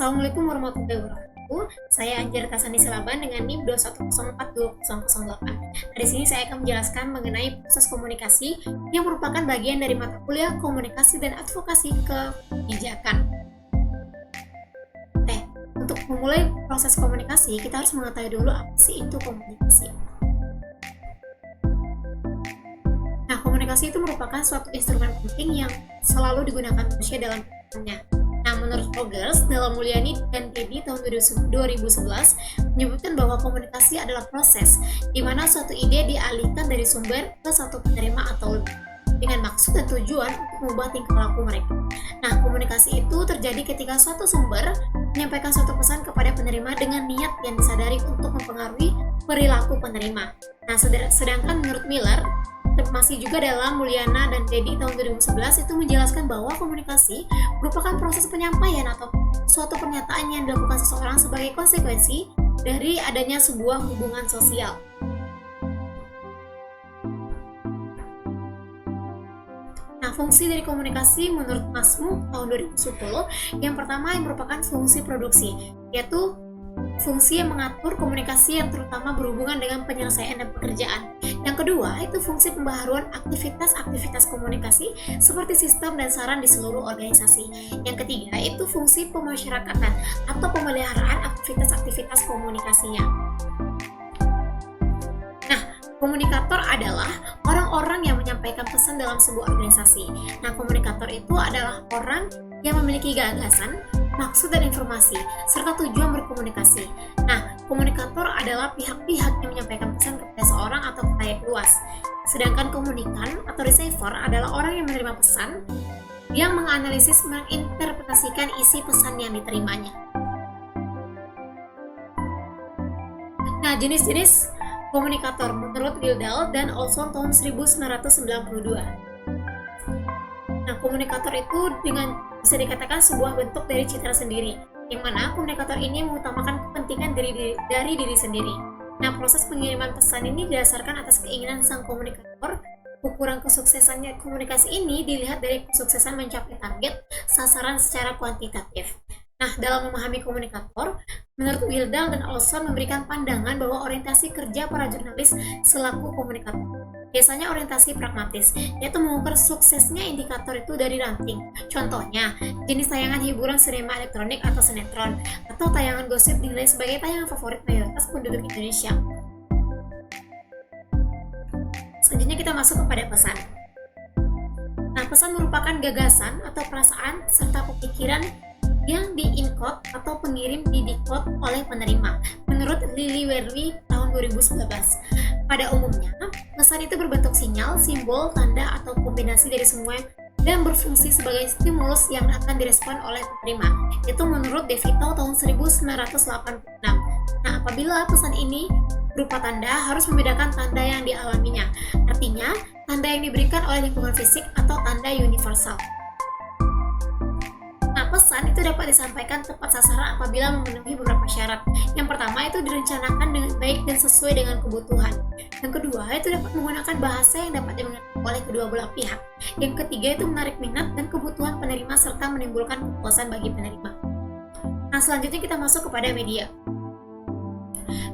Assalamualaikum warahmatullahi wabarakatuh. Saya Anjar Kasani Silaban dengan NIM 2104208. Di sini saya akan menjelaskan mengenai proses komunikasi yang merupakan bagian dari mata kuliah komunikasi dan advokasi kebijakan. Untuk memulai proses komunikasi, kita harus mengetahui dulu apa sih itu komunikasi. Nah, komunikasi itu merupakan suatu instrumen penting yang selalu digunakan manusia dalam kehidupannya. Nah, menurut Rogers, Nella Mulyani dan Teddy tahun 2011 menyebutkan bahwa komunikasi adalah proses di mana suatu ide dialihkan dari sumber ke satu penerima atau lebih dengan maksud dan tujuan untuk mengubah tingkah laku mereka. Nah, komunikasi itu terjadi ketika suatu sumber menyampaikan suatu pesan kepada penerima dengan niat yang disadari untuk mempengaruhi perilaku penerima. Nah, sedangkan menurut Miller, masih juga dalam Mulyana dan Teddy tahun 2011 itu menjelaskan bahwa komunikasi merupakan proses penyampaian atau suatu pernyataan yang dilakukan seseorang sebagai konsekuensi dari adanya sebuah hubungan sosial. Nah, fungsi dari komunikasi menurut Masmu tahun 2010 yang pertama yang merupakan fungsi produksi, yaitu fungsi yang mengatur komunikasi yang terutama berhubungan dengan penyelesaian dan pekerjaan. Yang kedua, itu fungsi pembaharuan aktivitas-aktivitas komunikasi seperti sistem dan saran di seluruh organisasi. Yang ketiga, itu fungsi pemasyarakatan atau pemeliharaan aktivitas-aktivitas komunikasinya. Nah, komunikator adalah orang-orang yang menyampaikan pesan dalam sebuah organisasi. Nah, komunikator itu adalah orang yang memiliki gagasan, maksud dan informasi, serta tujuan berkomunikasi. Nah, komunikator adalah pihak-pihak yang menyampaikan pesan kepada seorang atau khalayak luas. Sedangkan komunikan atau receiver adalah orang yang menerima pesan, yang menganalisis menginterpretasikan isi pesan yang diterimanya. Nah, jenis-jenis komunikator menurut Wildell dan Olson tahun 1992. Nah, komunikator itu bisa dikatakan sebuah bentuk dari citra sendiri, yang mana komunikator ini mengutamakan kepentingan dari diri sendiri. Nah, proses pengiriman pesan ini didasarkan atas keinginan sang komunikator. Ukuran kesuksesannya komunikasi ini dilihat dari kesuksesan mencapai target sasaran secara kuantitatif. Nah, dalam memahami komunikator, menurut Wildell dan Olson memberikan pandangan bahwa orientasi kerja para jurnalis selaku komunikator biasanya orientasi pragmatis, yaitu mengukur suksesnya indikator itu dari ranking. Contohnya, jenis tayangan hiburan sinema elektronik atau sinetron, atau tayangan gosip dinilai sebagai tayangan favorit mayoritas penduduk Indonesia. Selanjutnya kita masuk kepada pesan. Nah, pesan merupakan gagasan atau perasaan serta pemikiran yang di-encode atau pengirim di-decode oleh penerima. Menurut Lily Werley tahun 2019, pada umumnya, pesan itu berbentuk sinyal, simbol, tanda, atau kombinasi dari semua dan berfungsi sebagai stimulus yang akan direspon oleh penerima. Itu menurut DeVito tahun 1986. Nah, apabila pesan ini berupa tanda, harus membedakan tanda yang dialaminya. Artinya, tanda yang diberikan oleh lingkungan fisik atau tanda universal. Nah, pesan itu dapat disampaikan tepat sasaran apabila memenuhi beberapa syarat. Yang pertama itu direncanakan dengan baik dan sesuai dengan kebutuhan. Yang kedua itu dapat menggunakan bahasa yang dapat dimengerti oleh kedua belah pihak. Yang ketiga itu menarik minat dan kebutuhan penerima serta menimbulkan kepuasan bagi penerima. Nah, selanjutnya kita masuk kepada media.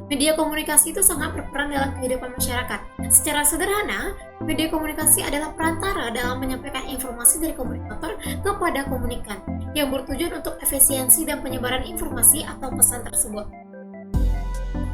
Media komunikasi itu sangat berperan dalam kehidupan masyarakat. Secara sederhana, media komunikasi adalah perantara dalam menyampaikan informasi dari komunikator kepada komunikan yang bertujuan untuk efisiensi dan penyebaran informasi atau pesan tersebut.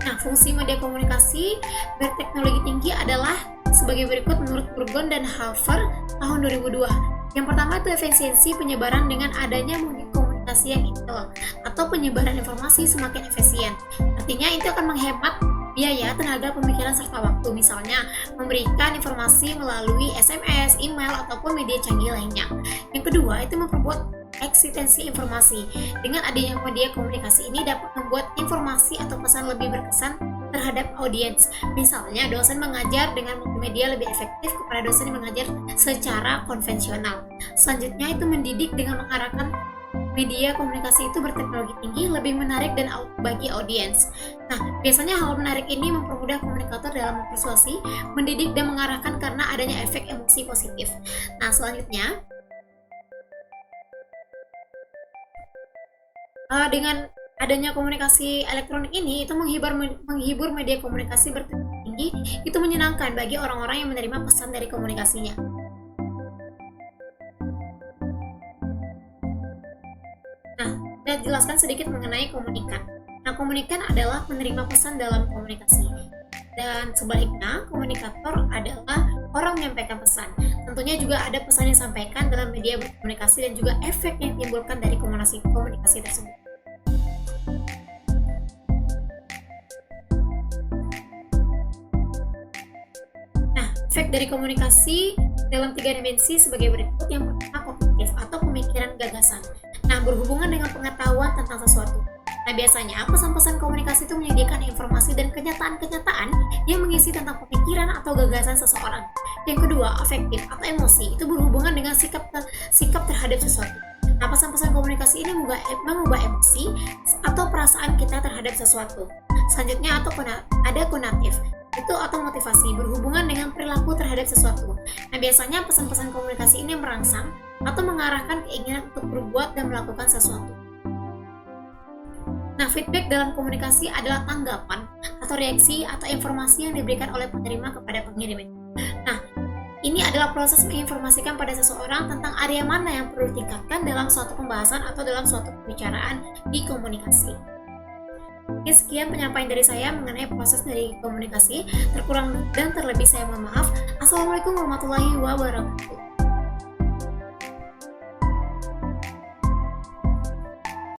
Nah, fungsi media komunikasi berteknologi tinggi adalah sebagai berikut menurut Burgon dan Halver tahun 2002. Yang pertama itu efisiensi penyebaran dengan adanya komunikasi yang intel atau penyebaran informasi semakin efisien. Artinya itu akan menghemat biaya, tenaga, pemikiran, serta waktu. Misalnya, memberikan informasi melalui SMS, email, ataupun media canggih lainnya. Yang kedua, itu memperbuat eksistensi informasi. Dengan adanya media komunikasi ini dapat membuat informasi atau pesan lebih berkesan terhadap audiens. Misalnya, dosen mengajar dengan multimedia lebih efektif kepada dosen yang mengajar secara konvensional. Selanjutnya, itu mendidik dengan mengarahkan media komunikasi itu berteknologi tinggi, lebih menarik dan bagi audiens. Nah, biasanya hal menarik ini mempermudah komunikator dalam mempersuasi, mendidik dan mengarahkan karena adanya efek emosi positif. Nah, selanjutnya Dengan adanya komunikasi elektronik ini, itu menghibur media komunikasi berteknologi tinggi, itu menyenangkan bagi orang-orang yang menerima pesan dari komunikasinya. Nah, saya jelaskan sedikit mengenai komunikan. Nah, komunikan adalah penerima pesan dalam komunikasi. Dan sebaliknya, komunikator adalah orang menyampaikan pesan. Tentunya juga ada pesan yang disampaikan dalam media berkomunikasi dan juga efek yang ditimbulkan dari komunikasi tersebut. Nah, efek dari komunikasi dalam 3 dimensi sebagai berikut. Yang pertama, kognitif atau pemikiran gagasan. Nah, berhubungan dengan pengetahuan tentang sesuatu. Nah, biasanya pesan-pesan komunikasi itu menyediakan informasi dan kenyataan-kenyataan yang mengisi tentang pemikiran atau gagasan seseorang. Yang kedua, afektif atau emosi, itu berhubungan dengan sikap terhadap sesuatu. Nah, pesan-pesan komunikasi ini mengubah emosi atau perasaan kita terhadap sesuatu. Selanjutnya, ada konatif, itu atau motivasi, berhubungan dengan perilaku terhadap sesuatu. Nah, biasanya pesan-pesan komunikasi ini merangsang atau mengarahkan keinginan untuk berbuat dan melakukan sesuatu. Nah, feedback dalam komunikasi adalah tanggapan atau reaksi atau informasi yang diberikan oleh penerima kepada pengirim. Nah, ini adalah proses menginformasikan pada seseorang tentang area mana yang perlu ditingkatkan dalam suatu pembahasan atau dalam suatu pembicaraan di komunikasi. Oke, sekian penyampaian dari saya mengenai proses dari komunikasi. Terkurang dan terlebih saya mohon maaf. Assalamualaikum warahmatullahi wabarakatuh.